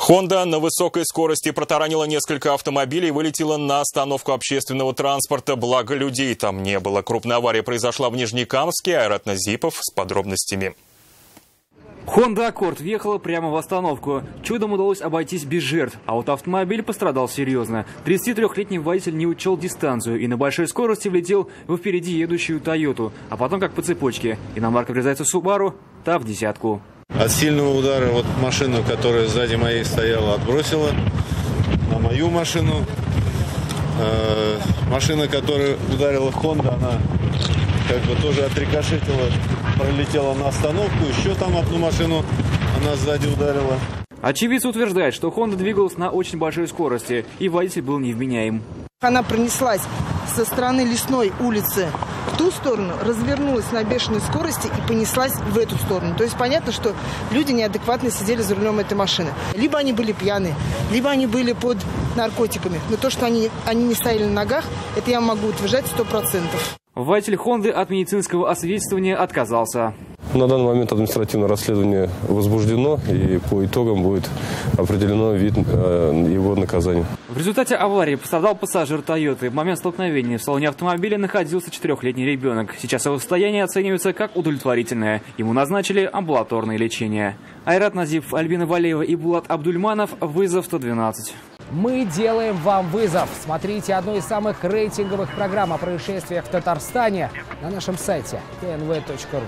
Honda на высокой скорости протаранила несколько автомобилей и вылетела на остановку общественного транспорта. Благо, людей там не было. Крупная авария произошла в Нижнекамске. Айрат Назипов с подробностями. Honda Accord въехала прямо в остановку. Чудом удалось обойтись без жертв, а вот автомобиль пострадал серьезно. 33-летний водитель не учел дистанцию и на большой скорости влетел во впереди едущую Toyota, а потом как по цепочке. Иномарка врезается в Subaru, та в десятку. От сильного удара вот машину, которая сзади моей стояла, отбросила на мою машину. Машина, которая ударила Honda, она как бы тоже отрикошетила, пролетела на остановку. Еще там одну машину она сзади ударила. Очевидцы утверждают, что Honda двигалась на очень большой скорости, и водитель был невменяем. Она пронеслась со стороны Лесной улицы в ту сторону, развернулась на бешеной скорости и понеслась в эту сторону. То есть понятно, что люди неадекватно сидели за рулем этой машины. Либо они были пьяны, либо они были под наркотиками. Но то, что они не стояли на ногах, это я могу утверждать 100%. Водитель Honda от медицинского освидетельствования отказался. На данный момент административное расследование возбуждено, и по итогам будет определено вид его наказания. В результате аварии пострадал пассажир Toyota. В момент столкновения в салоне автомобиля находился 4-летний ребенок. Сейчас его состояние оценивается как удовлетворительное. Ему назначили амбулаторное лечение. Айрат Назипов, Альбина Валеева и Булат Абдульманов. Вызов 112. Мы делаем вам вызов. Смотрите одну из самых рейтинговых программ о происшествиях в Татарстане на нашем сайте tnv.ru.